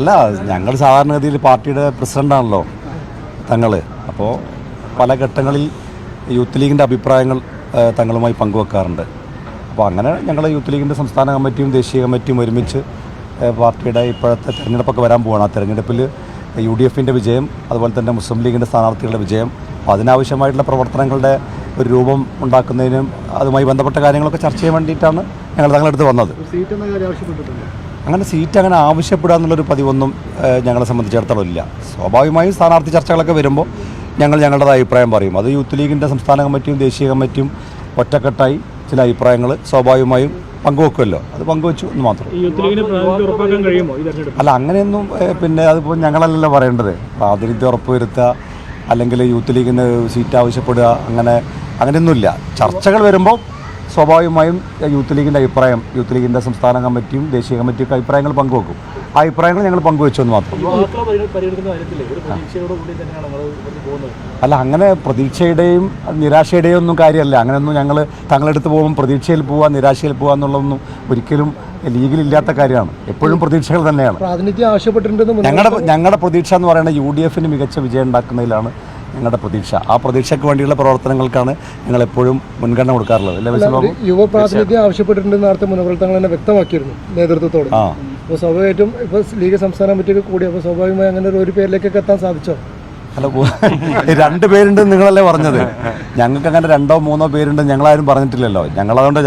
അല്ല, ഞങ്ങൾ സാധാരണഗതിയിൽ പാർട്ടിയുടെ പ്രസിഡൻ്റാണല്ലോ തങ്ങൾ. അപ്പോൾ പല ഘട്ടങ്ങളിൽ യൂത്ത് ലീഗിൻ്റെ അഭിപ്രായങ്ങൾ തങ്ങളുമായി പങ്കുവെക്കാറുണ്ട്. അപ്പോൾ അങ്ങനെ ഞങ്ങൾ യൂത്ത് ലീഗിൻ്റെ സംസ്ഥാന കമ്മിറ്റിയും ദേശീയ കമ്മിറ്റിയും ഒരുമിച്ച് പാർട്ടിയുടെ ഇപ്പോഴത്തെ തിരഞ്ഞെടുപ്പൊക്കെ വരാൻ പോവുകയാണ്. ആ തിരഞ്ഞെടുപ്പിൽ UDFൻ്റെ വിജയം, അതുപോലെ തന്നെ മുസ്ലിം ലീഗിൻ്റെ സ്ഥാനാർത്ഥികളുടെ വിജയം, അതിനാവശ്യമായിട്ടുള്ള പ്രവർത്തനങ്ങളുടെ ഒരു രൂപം ഉണ്ടാക്കുന്നതിനും അതുമായി ബന്ധപ്പെട്ട കാര്യങ്ങളൊക്കെ ചർച്ച ചെയ്യാൻ വേണ്ടിയിട്ടാണ് ഞങ്ങൾ തങ്ങളെടുത്ത് വന്നത്. അങ്ങനെ സീറ്റ് അങ്ങനെ ആവശ്യപ്പെടുക എന്നുള്ളൊരു പതിവൊന്നും ഞങ്ങളെ സംബന്ധിച്ചിടത്തോളം ഇല്ല. സ്വാഭാവികമായും സ്ഥാനാർത്ഥി ചർച്ചകളൊക്കെ വരുമ്പോൾ ഞങ്ങളുടേതായ അഭിപ്രായം പറയും. അത് യൂത്ത് ലീഗിൻ്റെ സംസ്ഥാന കമ്മിറ്റിയും ദേശീയ കമ്മിറ്റിയും ഒറ്റക്കെട്ടായി ചില അഭിപ്രായങ്ങൾ സ്വാഭാവികമായും പങ്കുവെക്കുമല്ലോ, അത് പങ്കുവെച്ചു എന്ന് മാത്രം. അല്ല, അങ്ങനെയൊന്നും പിന്നെ അതിപ്പോൾ ഞങ്ങളല്ലല്ലോ പറയേണ്ടത്. പ്രാതിനിധ്യം ഉറപ്പുവരുത്തുക അല്ലെങ്കിൽ യൂത്ത് ലീഗിന് സീറ്റ് ആവശ്യപ്പെടുക അങ്ങനെയൊന്നുമില്ല. ചർച്ചകൾ വരുമ്പോൾ സ്വാഭാവികമായും യൂത്ത് ലീഗിൻ്റെ അഭിപ്രായം, യൂത്ത് ലീഗിൻ്റെ സംസ്ഥാന കമ്മിറ്റിയും ദേശീയ കമ്മിറ്റിയൊക്കെ അഭിപ്രായങ്ങൾ പങ്കുവെക്കും. ആ അഭിപ്രായങ്ങൾ ഞങ്ങൾ പങ്കുവെച്ചു എന്ന് മാത്രം. അല്ല, അങ്ങനെ പ്രതീക്ഷയുടെയും നിരാശയുടെയും ഒന്നും കാര്യമല്ല. അങ്ങനെയൊന്നും ഞങ്ങൾ തങ്ങളെടുത്ത് പോകുമ്പോൾ പ്രതീക്ഷയിൽ പോവുക നിരാശയിൽ പോവുക എന്നുള്ളതൊന്നും ഒരിക്കലും ലീഗിലില്ലാത്ത കാര്യമാണ്. എപ്പോഴും പ്രതീക്ഷകൾ തന്നെയാണ്. ഞങ്ങളുടെ പ്രതീക്ഷ എന്ന് പറയുന്നത് UDFന് മികച്ച വിജയം ഉണ്ടാക്കുന്നതിലാണ് ഞങ്ങളുടെ പ്രതീക്ഷ. ആ പ്രതീക്ഷയ്ക്ക് വേണ്ടിയുള്ള പ്രവർത്തനങ്ങൾക്കാണ് ഞങ്ങൾ എപ്പോഴും മുൻഗണന കൊടുക്കാറുള്ളത്. യുവ പ്രാതിനിധ്യം ആവശ്യപ്പെട്ടിട്ടുണ്ടെന്ന് നേരത്തെ മുൻപ്രവർത്തനങ്ങൾ തന്നെ വ്യക്തമാക്കിയിരുന്നു നേതൃത്വത്തോട്. അപ്പോൾ സ്വാഭാവികമായിട്ടും ഇപ്പോൾ ലീഗ് സംസ്ഥാന കമ്മിറ്റിയൊക്കെ കൂടി, അപ്പോൾ സ്വാഭാവികമായി അങ്ങനെ ഒരു പേരിലേക്കൊക്കെ എത്താൻ സാധിച്ചോ? അല്ല, 2 പേരുണ്ട് നിങ്ങളല്ലേ പറഞ്ഞത്. ഞങ്ങൾക്ക് അങ്ങനെ 2-3 പേരുണ്ട് ഞങ്ങളാരും പറഞ്ഞിട്ടില്ലല്ലോ. ഞങ്ങളതുകൊണ്ട്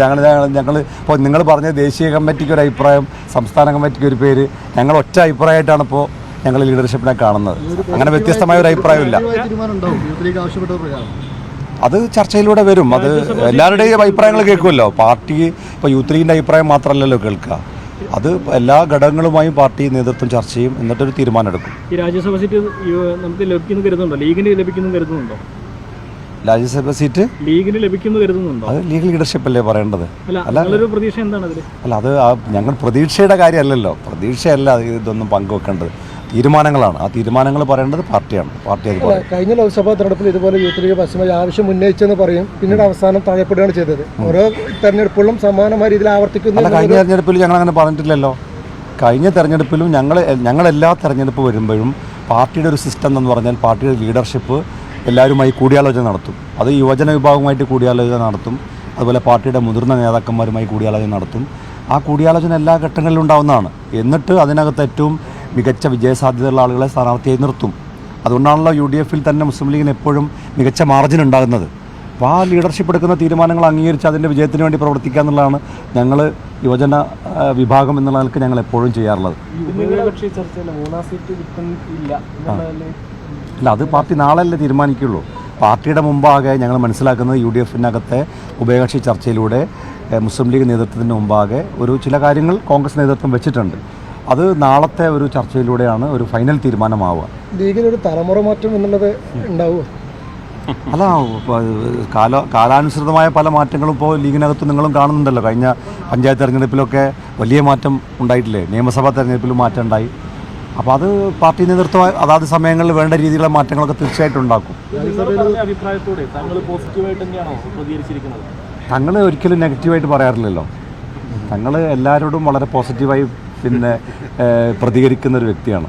ഞങ്ങൾ ഇപ്പോൾ നിങ്ങൾ പറഞ്ഞ ദേശീയ കമ്മിറ്റിക്ക് ഒരു അഭിപ്രായം, സംസ്ഥാന കമ്മിറ്റിക്ക് ഒരു പേര്, ഞങ്ങൾ ഒറ്റ അഭിപ്രായമായിട്ടാണ് ഇപ്പോൾ ഞങ്ങൾ ലീഡർഷിപ്പിനെ കാണുന്നത്. അങ്ങനെ വ്യത്യസ്തമായ ഒരു അഭിപ്രായമില്ല. അത് ചർച്ചയിലൂടെ വരും. അത് എല്ലാവരുടെയും അഭിപ്രായങ്ങൾ കേൾക്കുമല്ലോ. പാർട്ടി ഇപ്പോൾ യൂത്ത് ലീഗിൻ്റെ അഭിപ്രായം മാത്രമല്ലല്ലോ കേൾക്കുക. അത് എല്ലാ ഘടകങ്ങളുമായും പാർട്ടി നേതൃത്വം ചർച്ച ചെയ്യും, എന്നിട്ടൊരു തീരുമാനം എടുക്കും. ഈ രാജ്യസഭ സീറ്റ് നമുക്ക് ലഭിക്കുന്നു കരുതുന്നുണ്ടോ? ലീഗിന് ലഭിക്കുന്നു കരുതുന്നുണ്ടോ? രാജ്യസഭ സീറ്റ് ലീഗിന് ലഭിക്കുന്നു കരുതുന്നുണ്ടോ? അത് ലീഗ് ലീഡർഷിപ്പ് അല്ലേ പറയേണ്ടത്. അല്ല, പ്രതീക്ഷ എന്താണ് അതിൽ? അല്ല, അത് ഞങ്ങൾ പ്രതീക്ഷയുടെ കാര്യമല്ലല്ലോ. പ്രതീക്ഷയല്ല ഇതൊന്നും പങ്കുവെക്കേണ്ടത്, തീരുമാനങ്ങളാണ്. ആ തീരുമാനങ്ങൾ പറയേണ്ടത് പാർട്ടിയാണ്. പാർട്ടി അത് പറയും. കഴിഞ്ഞ ലോക്സഭാ തെരഞ്ഞെടുപ്പിൽ ഇതുപോലെ യൂത്ത് ലീഗ് പശ്ചിമ ആവശ്യം ഉന്നയിച്ചെന്ന് പറയും, പിന്നീട് അവസാനം തഴയപ്പെടുകയാണ് ചെയ്തത്. ഓരോ തെരഞ്ഞെടുപ്പുകളും സമാനമായ രീതിയിൽ ആവർത്തിക്കുന്നു. അല്ല, കഴിഞ്ഞ തെരഞ്ഞെടുപ്പിൽ ഞങ്ങൾ അങ്ങനെ പറഞ്ഞിട്ടില്ലല്ലോ. കഴിഞ്ഞ തെരഞ്ഞെടുപ്പിലും ഞങ്ങളെല്ലാ തെരഞ്ഞെടുപ്പ് വരുമ്പോഴും പാർട്ടിയുടെ ഒരു സിസ്റ്റം എന്ന് പറഞ്ഞാൽ പാർട്ടിയുടെ ലീഡർഷിപ്പ് എല്ലാവരുമായി കൂടിയാലോചന നടത്തും. അത് യുവജന വിഭാഗവുമായിട്ട് കൂടിയാലോചന നടത്തും, അതുപോലെ പാർട്ടിയുടെ മുതിർന്ന നേതാക്കന്മാരുമായി കൂടിയാലോചന നടത്തും. ആ കൂടിയാലോചന എല്ലാ ഘട്ടങ്ങളിലും ഉണ്ടാവുന്നതാണ്. എന്നിട്ട് അതിനകത്ത് ഏറ്റവും മികച്ച വിജയസാധ്യതയുള്ള ആളുകളെ സ്ഥാനാർത്ഥിയായി നിർത്തും. അതുകൊണ്ടാണല്ലോ UDFൽ തന്നെ മുസ്ലിം ലീഗിന് എപ്പോഴും മികച്ച മാർജിൻ ഉണ്ടാകുന്നത്. അപ്പോൾ ആ ലീഡർഷിപ്പ് എടുക്കുന്ന തീരുമാനങ്ങൾ അംഗീകരിച്ച് അതിൻ്റെ വിജയത്തിന് വേണ്ടി പ്രവർത്തിക്കുക എന്നുള്ളതാണ് ഞങ്ങൾ യുവജന വിഭാഗം എന്നുള്ള നിലക്ക് ഞങ്ങൾ എപ്പോഴും ചെയ്യാറുള്ളത്. അല്ല, അത് പാർട്ടി നാളെയല്ലേ തീരുമാനിക്കുള്ളൂ. പാർട്ടിയുടെ മുമ്പാകെ ഞങ്ങൾ മനസ്സിലാക്കുന്നത് UDFനകത്തെ ഉഭയകക്ഷി ചർച്ചയിലൂടെ മുസ്ലിം ലീഗ് നേതൃത്വത്തിൻ്റെ മുമ്പാകെ ചില കാര്യങ്ങൾ കോൺഗ്രസ് നേതൃത്വം വെച്ചിട്ടുണ്ട്. അത് നാളത്തെ ഒരു ചർച്ചയിലൂടെയാണ് ഒരു ഫൈനൽ തീരുമാനമാവുക. ലീഗിനൊരു തലമുറ മാറ്റം എന്നുള്ളത് ഉണ്ടാവുമോ? അല്ല, കാലാനുസൃതമായ പല മാറ്റങ്ങളും ഇപ്പോൾ ലീഗിനകത്ത് നിങ്ങളും കാണുന്നുണ്ടല്ലോ. കഴിഞ്ഞ പഞ്ചായത്ത് തെരഞ്ഞെടുപ്പിലൊക്കെ വലിയ മാറ്റം ഉണ്ടായിട്ടില്ലേ? നിയമസഭാ തെരഞ്ഞെടുപ്പിലും മാറ്റം ഉണ്ടായി. അപ്പോൾ അത് പാർട്ടി നേതൃത്വം അതാത് സമയങ്ങളിൽ വേണ്ട രീതിയിലുള്ള മാറ്റങ്ങളൊക്കെ തീർച്ചയായിട്ടും ഉണ്ടാക്കും. തങ്ങൾ ഒരിക്കലും നെഗറ്റീവായിട്ട് പറയാറില്ലല്ലോ. തങ്ങൾ എല്ലാവരോടും വളരെ പോസിറ്റീവായി പ്രതികരിക്കുന്ന ഒരു വ്യക്തിയാണ്.